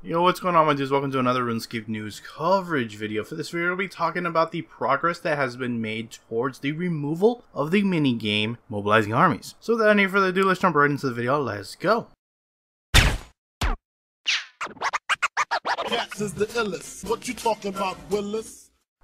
Yo, what's going on, my dudes? Welcome to another RuneScape news coverage video. For this video, we'll be talking about the progress that has been made towards the removal of the mini-game Mobilizing Armies. So without any further ado, let's jump right into the video. Let's go! Cats is the illest. What you talking about, Willis?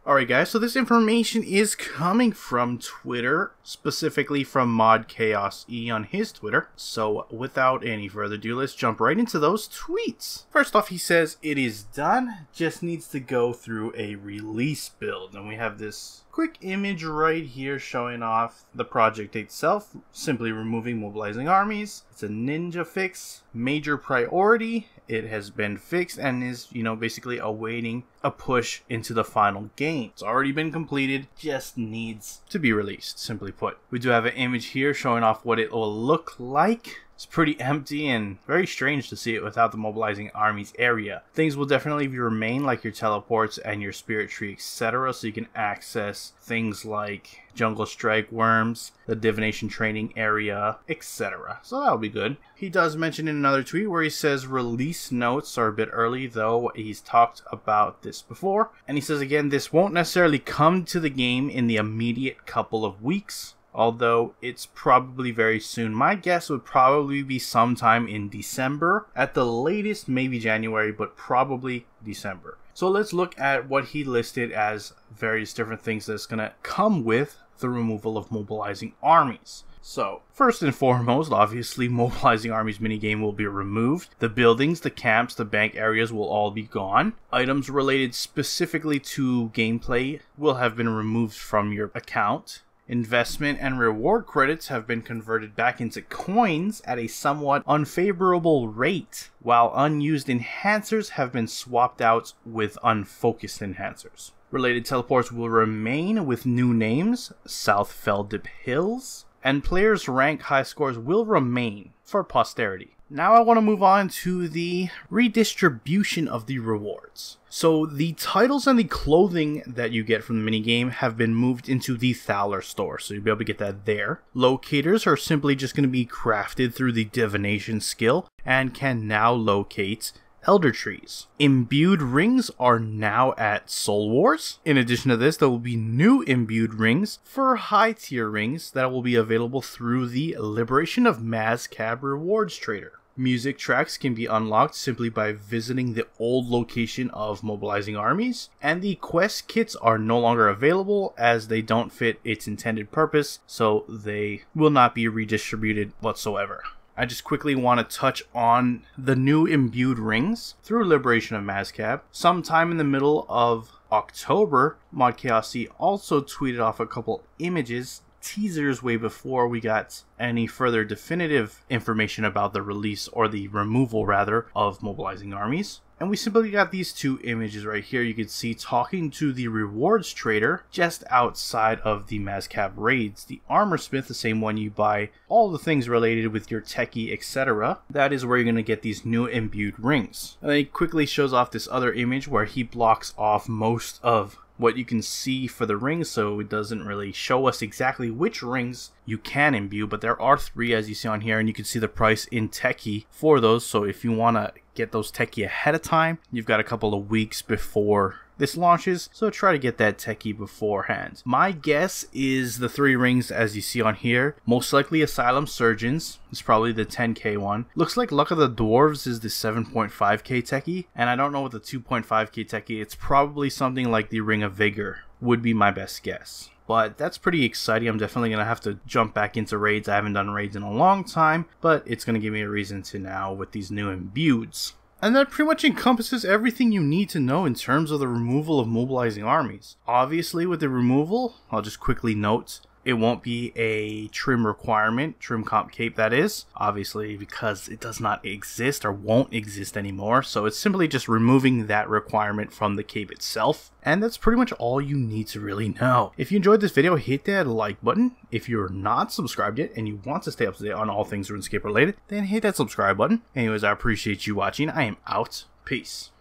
Alright guys, so this information is coming from Twitter, specifically from Mod Chaos E on his Twitter. So without any further ado, let's jump right into those tweets. First off, he says it is done, just needs to go through a release build. And we have this quick image right here showing off the project itself, simply removing Mobilizing Armies. It's a ninja fix, major priority. It has been fixed and is, basically awaiting a push into the final game. It's already been completed, just needs to be released, simply put. We do have an image here showing off what it will look like. It's pretty empty and very strange to see it without the Mobilizing Armies area. Things will definitely remain like your teleports and your spirit tree, etc. So you can access things like Jungle Strike Worms, the Divination Training area, etc. So that'll be good. He does mention in another tweet where he says release notes are a bit early, though he's talked about this before. And he says again, this won't necessarily come to the game in the immediate couple of weeks, although it's probably very soon. My guess would probably be sometime in December. At the latest, maybe January, but probably December. So let's look at what he listed as various different things that's going to come with the removal of Mobilizing Armies. So, first and foremost, obviously, Mobilizing Armies minigame will be removed. The buildings, the camps, the bank areas will all be gone. Items related specifically to gameplay will have been removed from your account. Investment and reward credits have been converted back into coins at a somewhat unfavorable rate, while unused enhancers have been swapped out with unfocused enhancers. Related teleports will remain with new names, South Feldip Hills, and players' rank high scores will remain for posterity. Now I want to move on to the redistribution of the rewards. So the titles and the clothing that you get from the minigame have been moved into the Thaler store, so you'll be able to get that there. Locators are simply just going to be crafted through the divination skill and can now locate Elder Trees. Imbued rings are now at Soul Wars. In addition to this, there will be new imbued rings for high tier rings that will be available through the Liberation of Mazcab rewards trader. Music tracks can be unlocked simply by visiting the old location of Mobilizing Armies, and the quest kits are no longer available as they don't fit its intended purpose, so they will not be redistributed whatsoever. I just quickly want to touch on the new imbued rings through Liberation of Mazcab. Sometime in the middle of October, Mod Chaos E also tweeted off a couple images, teasers way before we got any further definitive information about the release, or the removal rather, of Mobilizing Armies. And we simply got these two images right here. You can see talking to the rewards trader just outside of the Mazcab raids. The armor smith, the same one you buy all the things related with your techie, etc. That is where you're going to get these new imbued rings. And then he quickly shows off this other image where he blocks off most of what you can see for the rings, so it doesn't really show us exactly which rings you can imbue, but there are 3 as you see on here, and you can see the price in techie for those. So if you want to get those techie ahead of time, you've got a couple of weeks before this launches, so try to get that techie beforehand. My guess is the 3 rings as you see on here, most likely Asylum Surgeons. It's probably the 10k one. Looks like Luck of the Dwarves is the 7.5k techie, and I don't know what the 2.5k techie. It's probably something like the Ring of Vigor would be my best guess. But that's pretty exciting. I'm definitely going to have to jump back into raids. I haven't done raids in a long time, but it's going to give me a reason to now with these new imbueds. And that pretty much encompasses everything you need to know in terms of the removal of Mobilizing Armies. Obviously, with the removal, I'll just quickly note, it won't be a trim requirement, trim comp cape that is, obviously because it does not exist or won't exist anymore. So it's simply just removing that requirement from the cape itself. And that's pretty much all you need to really know. If you enjoyed this video, hit that like button. If you're not subscribed yet and you want to stay up to date on all things RuneScape related, then hit that subscribe button. Anyways, I appreciate you watching. I am out. Peace.